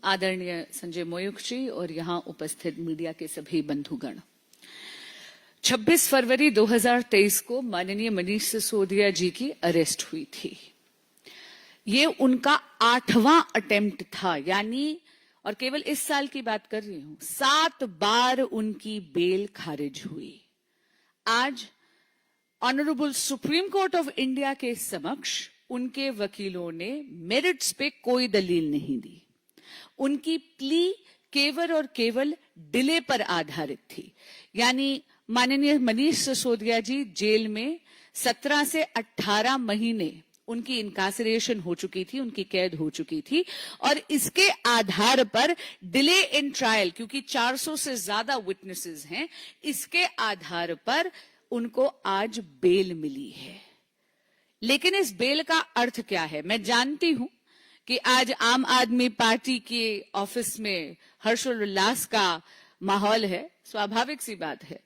आदरणीय संजय मयूख जी और यहाँ उपस्थित मीडिया के सभी बंधुगण, 26 फरवरी 2023 को माननीय मनीष सिसोदिया जी की अरेस्ट हुई थी। ये उनका 8वां अटेम्प्ट था, यानी और केवल इस साल की बात कर रही हूं, 7 बार उनकी बेल खारिज हुई। आज honourable supreme court of India के समक्ष उनके वकीलों ने मेरिट्स पे कोई दलील नहीं दी। उनकी प्ली केवल और केवल डिले पर आधारित थी, यानी माननीय मनीष सिसोदिया जी जेल में 17 से 18 महीने उनकी इनकासरेशन हो चुकी थी, उनकी कैद हो चुकी थी, और इसके आधार पर डिले इन ट्रायल, क्योंकि 400 से ज्यादा विटनेसेस हैं, इसके आधार पर उनको आज बेल मिली है। लेकिन इस बेल का अर्थ क्या है? मैं जानती हूं कि आज आम आदमी पार्टी के ऑफिस में हर्षोल्लास का माहौल है, स्वाभाविक सी बात है,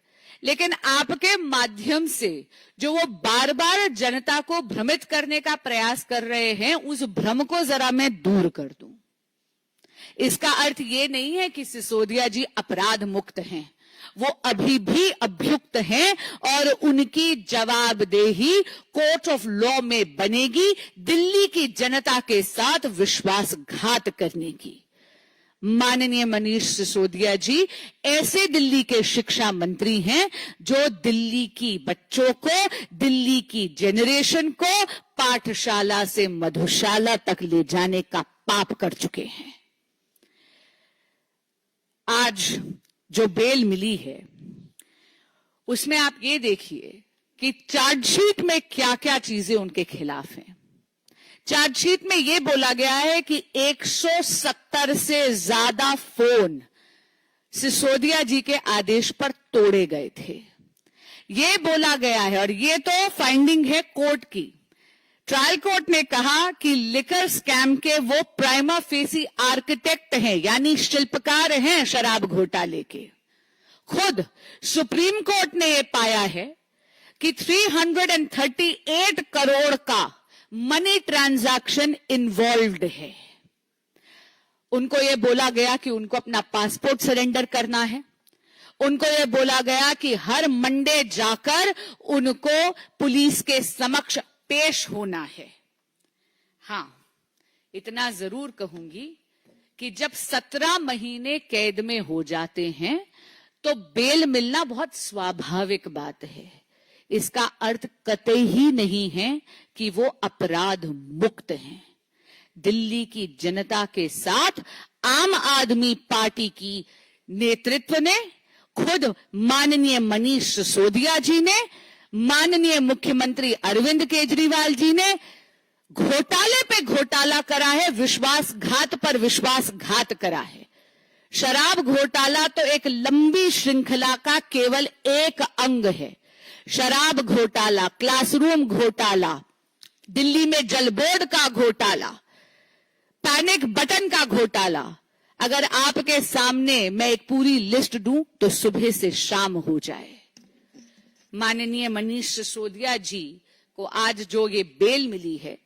लेकिन आपके माध्यम से जो वो बार बार जनता को भ्रमित करने का प्रयास कर रहे हैं, उस भ्रम को जरा मैं दूर कर दूं। इसका अर्थ ये नहीं है कि सिसोदिया जी अपराध मुक्त हैं, वो अभी भी अभियुक्त हैं और उनकी जवाबदेही कोर्ट ऑफ लॉ में बनेगी दिल्ली की जनता के साथ विश्वासघात करने की। माननीय मनीष सिसोदिया जी ऐसे दिल्ली के शिक्षा मंत्री हैं जो दिल्ली की बच्चों को, दिल्ली की जेनरेशन को पाठशाला से मधुशाला तक ले जाने का पाप कर चुके हैं। आज जो बेल मिली है उसमें आप ये देखिए कि चार्जशीट में क्या क्या चीजें उनके खिलाफ हैं। चार्जशीट में यह बोला गया है कि 170 से ज्यादा फोन सिसोदिया जी के आदेश पर तोड़े गए थे, यह बोला गया है, और यह तो फाइंडिंग है कोर्ट की। ट्रायल कोर्ट ने कहा कि लिकर स्कैम के वो प्राइमा फेसी आर्किटेक्ट हैं, यानी शिल्पकार हैं शराब घोटाले के। खुद सुप्रीम कोर्ट ने यह पाया है कि 338 करोड़ का मनी ट्रांजैक्शन इन्वॉल्व्ड है। उनको यह बोला गया कि उनको अपना पासपोर्ट सरेंडर करना है। उनको यह बोला गया कि हर मंडे जाकर उनको पुलिस के समक्ष पेश होना है। हां, इतना जरूर कहूंगी कि जब 17 महीने कैद में हो जाते हैं तो बेल मिलना बहुत स्वाभाविक बात है। इसका अर्थ कतई ही नहीं है कि वो अपराध मुक्त हैं। दिल्ली की जनता के साथ आम आदमी पार्टी की नेतृत्व ने, खुद माननीय मनीष सिसोदिया जी ने, माननीय मुख्यमंत्री अरविंद केजरीवाल जी ने घोटाले पे घोटाला करा है, विश्वासघात पर विश्वासघात करा है। शराब घोटाला तो एक लंबी श्रृंखला का केवल एक अंग है। शराब घोटाला, क्लासरूम घोटाला, दिल्ली में जल बोर्ड का घोटाला, पैनिक बटन का घोटाला, अगर आपके सामने मैं एक पूरी लिस्ट दूं तो सुबह से शाम हो जाए। माननीय मनीष सिसोदिया जी को आज जो ये बेल मिली है,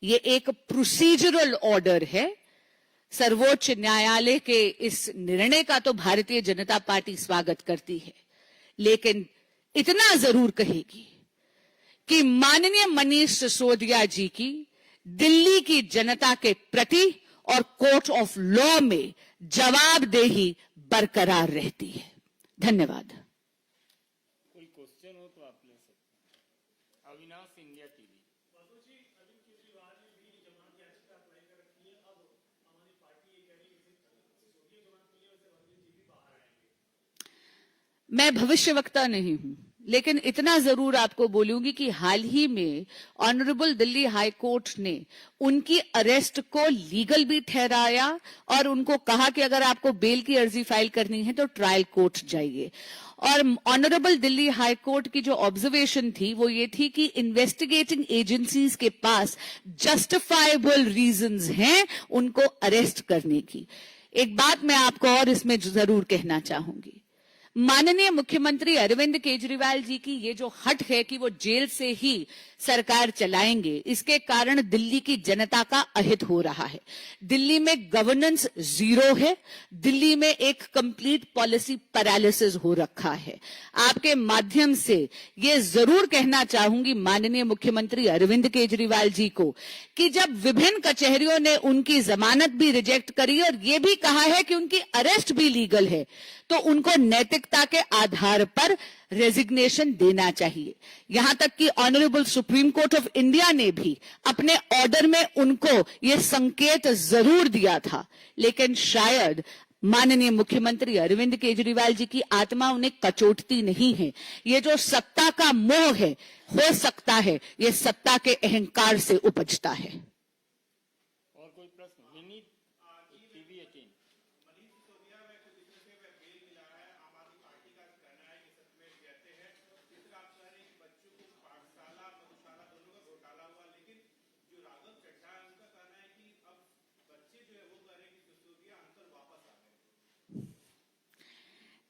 ये एक प्रोसीजरल ऑर्डर है। सर्वोच्च न्यायालय के इस निर्णय का तो भारतीय जनता पार्टी स्वागत करती है, लेकिन इतना जरूर कहेगी कि माननीय मनीष सिसोदिया जी की दिल्ली की जनता के प्रति और कोर्ट ऑफ लॉ में जवाबदेही बरकरार रहती है। धन्यवाद। कोई क्वेश्चन हो तो आप ले सकते हैं। Avinash, India TV. मैं भविष्यवक्ता नहीं हूं, लेकिन इतना जरूर आपको बोलूंगी कि हाल ही में ऑनरेबल दिल्ली हाई कोर्ट ने उनकी अरेस्ट को लीगल भी ठहराया और उनको कहा कि अगर आपको बेल की अर्जी फाइल करनी है तो ट्रायल कोर्ट जाइए। और ऑनरेबल दिल्ली हाई कोर्ट की जो ऑब्जर्वेशन थी वो ये थी कि इन्वेस्टिगेटिंग एजेंसीज के पास जस्टिफाइबल रीजंस हैं उनको अरेस्ट करने की। एक बात मैं आपको और इसमें जरूर कहना चाहूंगी, माननीय मुख्यमंत्री अरविंद केजरीवाल जी की ये जो हट है कि वो जेल से ही सरकार चलाएंगे, इसके कारण दिल्ली की जनता का अहित हो रहा है। दिल्ली में गवर्नेंस जीरो है, दिल्ली में एक कंप्लीट पॉलिसी पैरालिसिस हो रखा है। आपके माध्यम से ये जरूर कहना चाहूंगी माननीय मुख्यमंत्री अरविंद केजरीवाल जी को कि जब विभिन्न कचहरियों ने उनकी जमानत भी रिजेक्ट करी और ये भी कहा है कि उनकी अरेस्ट भी लीगल है, तो उनको नैतिकता के आधार पर रेजिग्नेशन देना चाहिए। यहां तक कि honourable supreme court of India ने भी अपने ऑर्डर में उनको यह संकेत जरूर दिया था, लेकिन शायद माननीय मुख्यमंत्री अरविंद केजरीवाल जी की आत्मा उन्हें कचोटती नहीं है। ये जो सत्ता का मोह है, हो सकता है ये सत्ता के अहंकार से उपजता है। और कोई प्रश्न? Mini TV 18।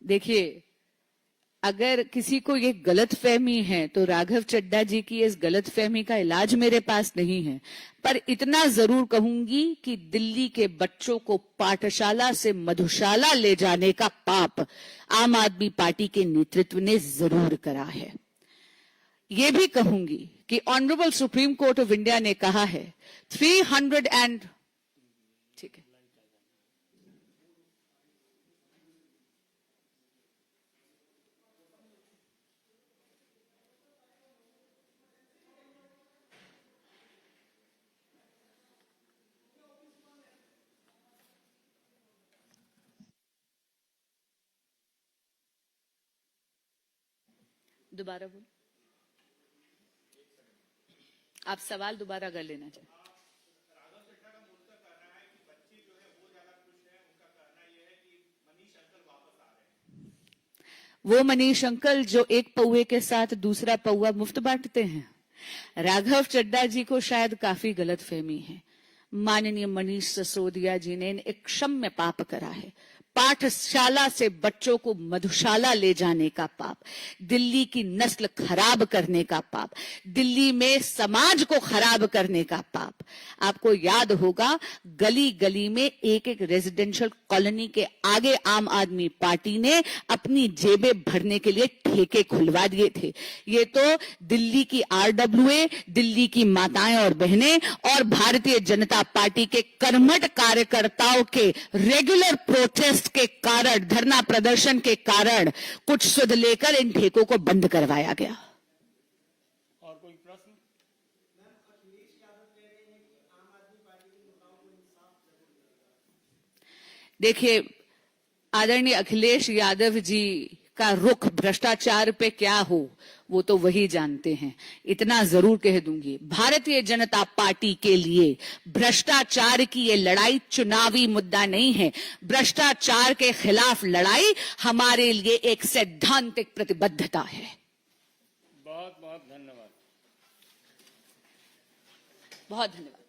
देखिए, अगर किसी को ये गलतफहमी है तो राघव चड्ढा जी की इस गलतफहमी का इलाज मेरे पास नहीं है, पर इतना जरूर कहूंगी कि दिल्ली के बच्चों को पाठशाला से मधुशाला ले जाने का पाप आम आदमी पार्टी के नेतृत्व ने जरूर करा है। ये भी कहूंगी कि honourable supreme court of India ने कहा है 300 एंड ठीक है, दोबारा बोल, आप सवाल दोबारा कर लेना चाहिए। वो मनीष अंकल जो एक पौवे के साथ दूसरा पौवा मुफ्त बांटते हैं, राघव चड्ढा जी को शायद काफी गलतफहमी है। माननीय मनीष सिसोदिया जी ने एक क्षम्य पाप करा है, पाठशाला से बच्चों को मधुशाला ले जाने का पाप, दिल्ली की नस्ल खराब करने का पाप, दिल्ली में समाज को खराब करने का पाप। आपको याद होगा गली गली में एक एक रेजिडेंशियल कॉलोनी के आगे आम आदमी पार्टी ने अपनी जेबें भरने के लिए ठेके खुलवा दिए थे। ये तो दिल्ली की आरडब्ल्यूए, दिल्ली की माताएं और बहनें और भारतीय जनता पार्टी के कर्मठ कार्यकर्ताओं के रेगुलर प्रोटेस्ट के कारण, धरना प्रदर्शन के कारण कुछ सुध लेकर इन ठेकों को बंद करवाया गया। और कोई प्रश्न? देखिए, आदरणीय अखिलेश यादव जी का रुख भ्रष्टाचार पे क्या हो वो तो वही जानते हैं। इतना जरूर कह दूंगी, भारतीय जनता पार्टी के लिए भ्रष्टाचार की ये लड़ाई चुनावी मुद्दा नहीं है। भ्रष्टाचार के खिलाफ लड़ाई हमारे लिए एक सैद्धांतिक प्रतिबद्धता है। बहुत बहुत धन्यवाद। बहुत धन्यवाद।